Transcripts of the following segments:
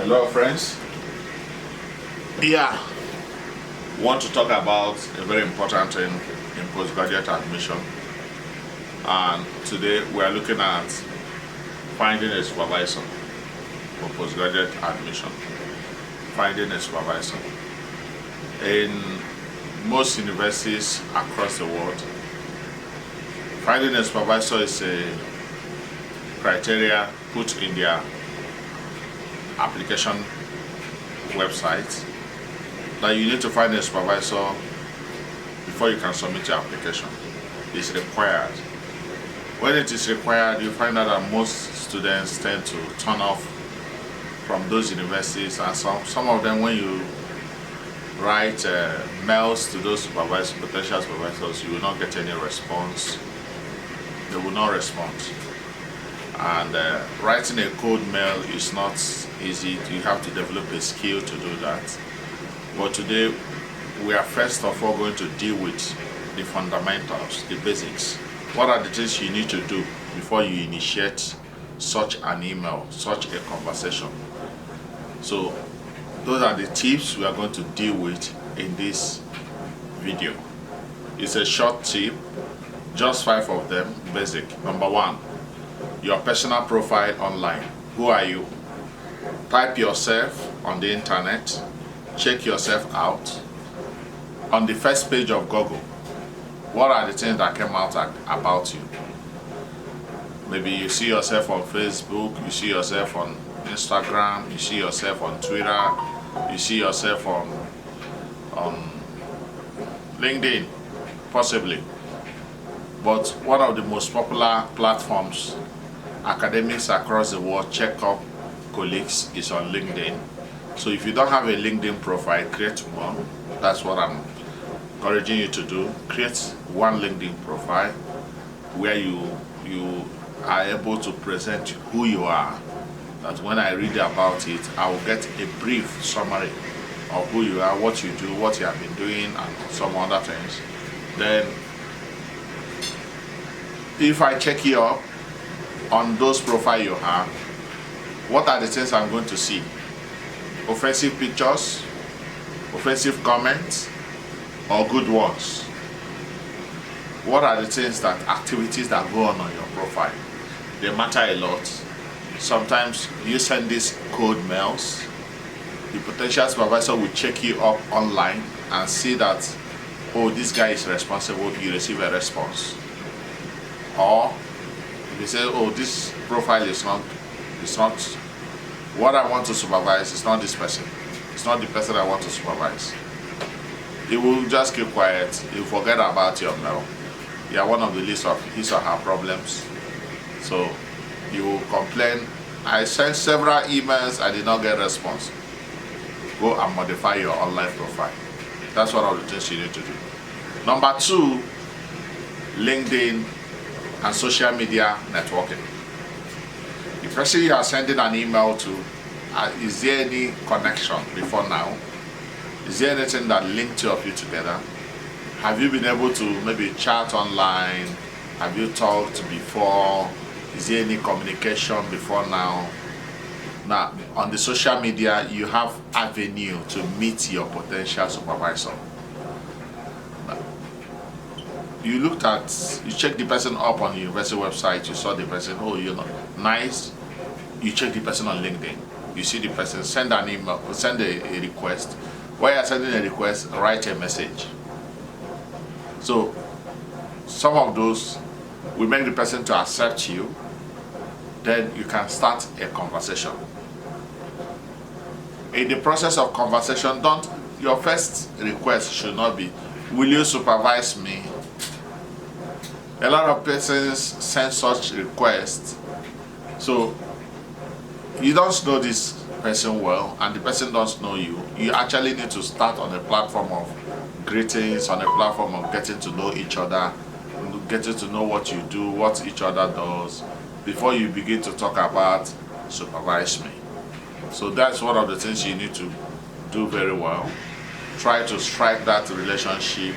Hello friends. Want to talk about a very important thing in postgraduate admission, and today we are looking at finding a supervisor for postgraduate admission. Finding a supervisor. In most universities across the world, finding a supervisor is a criteria put in their application website that you need to find a supervisor before you can submit your application. It's required. When it is required, you find out that most students tend to turn off from those universities, and some of them, when you write mails to those supervisors, potential supervisors, you will not get any response. They will not respond. And writing a cold mail is not easy. You have to develop a skill to do that. But today we are first of all going to deal with the fundamentals, the basics. What are the things you need to do before you initiate such an email, such a conversation? So those are the tips we are going to deal with in this video. It's a short tip, just 5 of them, basic. Number 1, your personal profile online. Who are you? Type yourself on the internet, check yourself out. On the first page of Google, what are the things that came out about you? Maybe you see yourself on Facebook, you see yourself on Instagram, you see yourself on Twitter, you see yourself on LinkedIn, possibly. But one of the most popular platforms academics across the world check up colleagues is on LinkedIn. So if you don't have a LinkedIn profile, create one. That's what I'm encouraging you to do. Create one LinkedIn profile where you are able to present who you are. That when I read about it, I will get a brief summary of who you are, what you do, what you have been doing, and some other things. Then if I check you up on those profiles you have, what are the things I'm going to see? Offensive pictures, offensive comments, or good ones? What are the things that activities that go on your profile? They matter a lot. Sometimes you send these cold mails, the potential supervisor will check you up online and see that, oh, this guy is responsible, you receive a response. Or if you say, oh, this profile is not what I want to supervise, it's not this person. It's not the person I want to supervise. He will just keep quiet. He will forget about your mail. You are one of the list of his or her problems. So you will complain, I sent several emails, I did not get a response. Go and modify your online profile. That's one of the things you need to do. Number 2, LinkedIn and social media networking. The person you are sending an email to, is there any connection before now? Is there anything that linked two of you together? Have you been able to maybe chat online? Have you talked before? Is there any communication before now? Now, on the social media, you have avenue to meet your potential supervisor. You looked at, you checked the person up on the university website, you saw the person, oh, you know, nice. You check the person on LinkedIn, you see the person, send an email, send a request. While you're sending a request, write a message. So, some of those will make the person to accept you, then you can start a conversation. In the process of conversation, your first request should not be, will you supervise me? A lot of persons send such requests, so you don't know this person well and the person doesn't know you. You actually need to start on a platform of greetings, on a platform of getting to know each other, getting to know what you do, what each other does, before you begin to talk about supervise me. So that's one of the things you need to do very well. Try to strike that relationship.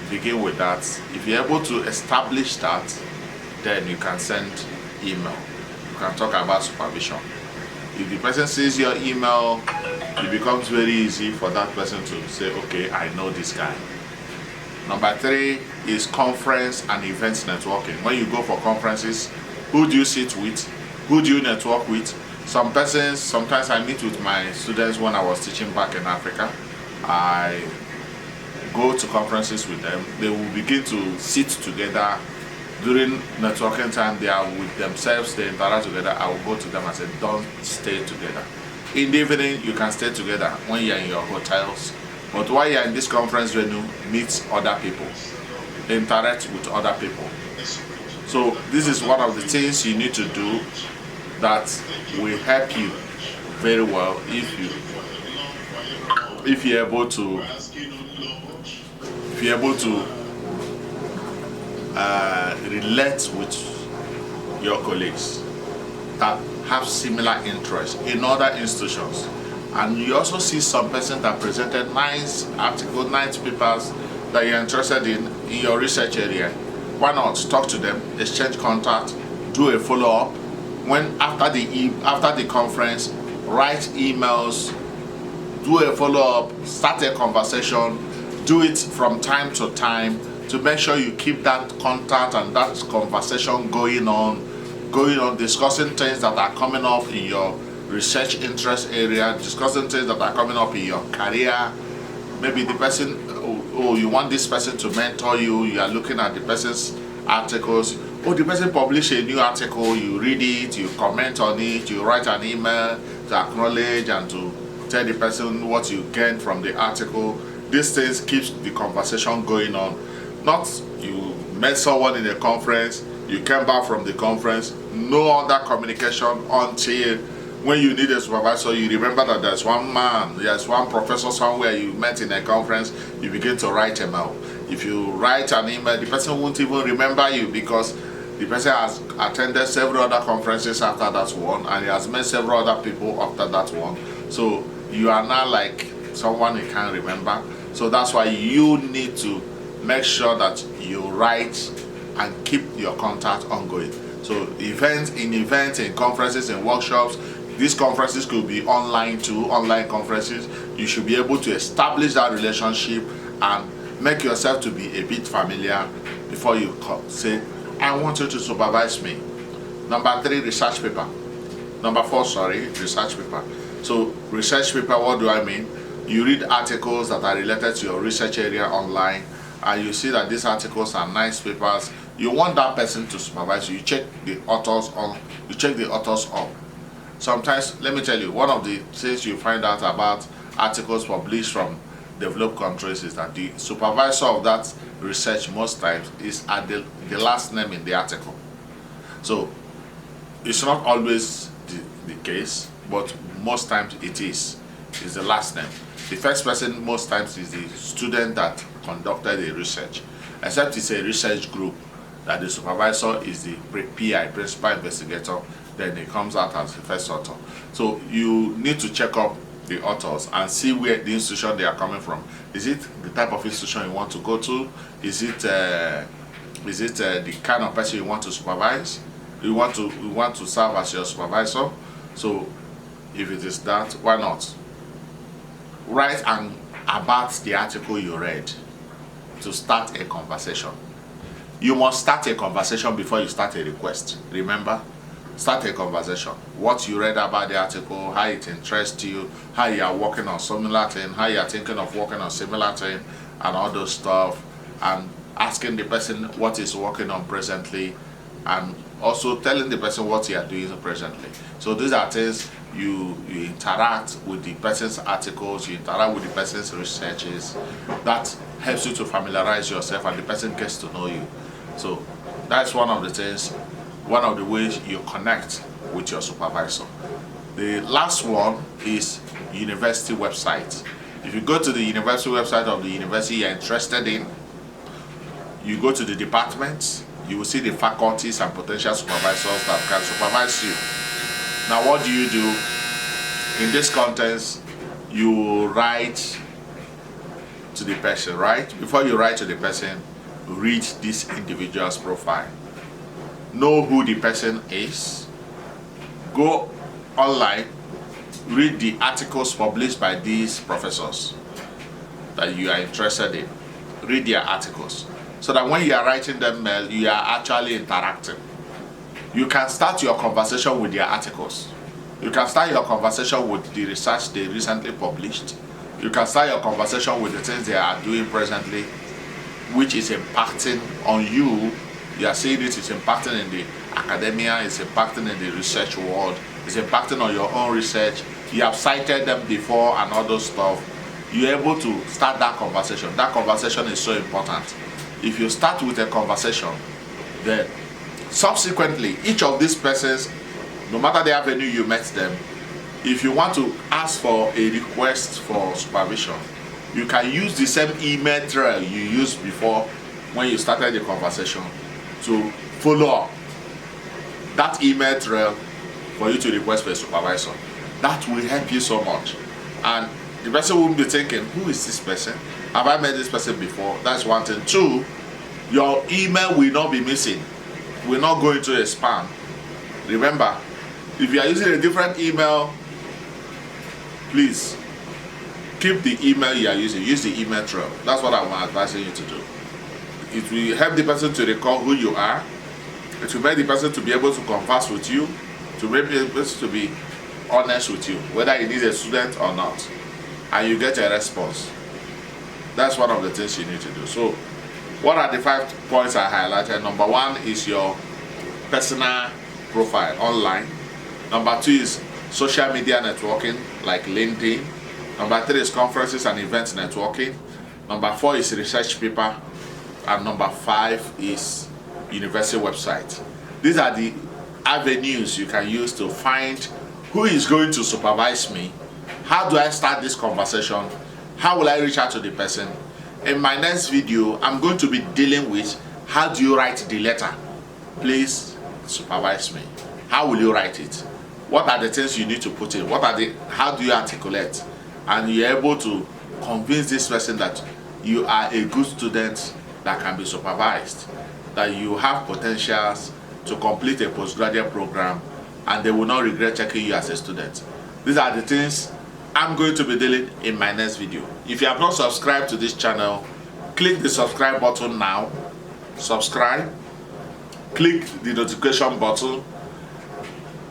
Begin with that. If you're able to establish that, then you can send email. You can talk about supervision. If the person sees your email, it becomes very easy for that person to say, okay, I know this guy. Number 3 is conference and events networking. When you go for conferences, who do you sit with? Who do you network with? Some persons, sometimes I meet with my students when I was teaching back in Africa. I go to conferences with them. They will begin to sit together during networking time. They are with themselves, they interact together. I will go to them and say, don't stay together. In the evening, you can stay together when you're in your hotels. But while you're in this conference venue, meet other people, interact with other people. So this is one of the things you need to do that will help you very well if you're able to relate with your colleagues that have similar interests in other institutions. And you also see some person that presented nice articles, nice papers that you're interested in your research area. Why not talk to them, exchange contact, do a follow-up? When after the conference, write emails, do a follow-up, start a conversation, do it from time to time to make sure you keep that contact and that conversation going on, discussing things that are coming up in your research interest area, discussing things that are coming up in your career. Maybe the person, you want this person to mentor you, you are looking at the person's articles. The person published a new article, you read it, you comment on it, you write an email to acknowledge and to tell the person what you gained from the article. These things keeps the conversation going on. Not you met someone in a conference, you came back from the conference, no other communication until when you need a supervisor, you remember that there's one man, there's one professor somewhere you met in a conference, you begin to write him out. If you write an email, the person won't even remember you because the person has attended several other conferences after that one, and he has met several other people after that one. So you are now like someone he can't remember. So that's why you need to make sure that you write and keep your contact ongoing. So events, in conferences, in workshops, these conferences could be online too, online conferences. You should be able to establish that relationship and make yourself to be a bit familiar before you say, I want you to supervise me. Number 3, research paper. Number 4, research paper. So research paper, what do I mean? You read articles that are related to your research area online, and you see that these articles are nice papers. You want that person to supervise you. You check the authors up. Sometimes, let me tell you, one of the things you find out about articles published from developed countries is that the supervisor of that research most times is at the last name in the article. So it's not always the case, but most times it is the last name. The first person most times is the student that conducted the research, except it's a research group that the supervisor is the PI, principal investigator, then it comes out as the first author. So you need to check up the authors and see where the institution they are coming from. Is it the type of institution you want to go to? Is it the kind of person you want to supervise? You want to serve as your supervisor? So if it is that, why not? Write about the article you read to start a conversation. You must start a conversation before you start a request. Remember? Start a conversation. What you read about the article, how it interests you, how you are working on similar thing, how you are thinking of working on similar thing, and all those stuff, and asking the person what is working on presently, and also telling the person what you are doing presently. So these are things you interact with the person's articles, you interact with the person's researches. That helps you to familiarize yourself and the person gets to know you. So that's one of the things, one of the ways you connect with your supervisor. The last one is university website. If you go to the university website of the university you're interested in, you go to the departments, you will see the faculties and potential supervisors that can supervise you. Now what do? In this context, you write to the person, right? Before you write to the person, read this individual's profile. Know who the person is. Go online, read the articles published by these professors that you are interested in. Read their articles, so that when you are writing them mail, you are actually interacting. You can start your conversation with their articles. You can start your conversation with the research they recently published. You can start your conversation with the things they are doing presently, which is impacting on you. You are seeing it is impacting in the academia, it's impacting in the research world, it's impacting on your own research. You have cited them before and all those stuff. You're able to start that conversation. That conversation is so important. If you start with a conversation, then subsequently, each of these persons, no matter the avenue you met them, if you want to ask for a request for supervision, you can use the same email trail you used before when you started the conversation to follow up that email trail for you to request for a supervisor. That will help you so much. And the person will be thinking, who is this person? Have I met this person before? That's one thing. Two, your email will not be missing, will not go into a spam. Remember, if you are using a different email, please keep the email you are using. Use the email trail. That's what I'm advising you to do. It will help the person to recall who you are. It will make the person to be able to converse with you, to make the person to be honest with you, whether he needs a student or not, and you get a response. That's one of the things you need to do. So, what are the 5 points I highlighted? Number 1 is your personal profile online. Number 2 is social media networking like LinkedIn. Number 3 is conferences and events networking. Number 4 is research paper. And number 5 is university website. These are the avenues you can use to find who is going to supervise me. How do I start this conversation? How will I reach out to the person? In my next video, I'm going to be dealing with how do you write the letter? Please supervise me. How will you write it? What are the things you need to put in? How do you articulate? And you're able to convince this person that you are a good student that can be supervised, that you have potentials to complete a postgraduate program, and they will not regret checking you as a student. These are the things I'm going to be dealing in my next video. If you have not subscribed to this channel, click the subscribe button now. Subscribe. Click the notification button.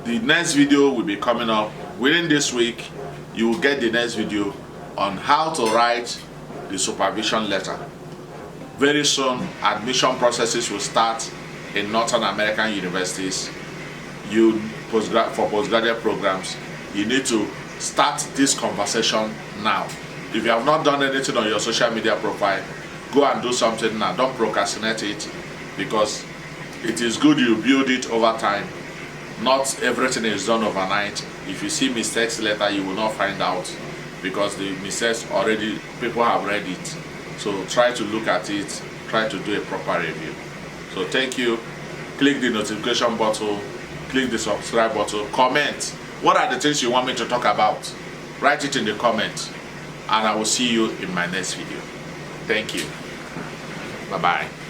The next video will be coming up within this week. You will get the next video on how to write the supervision letter. Very soon, admission processes will start in Northern American universities. For postgraduate programs, you need to start this conversation now. If you have not done anything on your social media profile, go and do something now. Don't procrastinate it, because it is good you build it over time. Not everything is done overnight. If you see mistakes later, you will not find out, because the mistakes already, people have read it. So try to look at it, try to do a proper review. So thank you. Click the notification button, click the subscribe button, comment. What are the things you want me to talk about? Write it in the comments, and I will see you in my next video. Thank you. Bye-bye.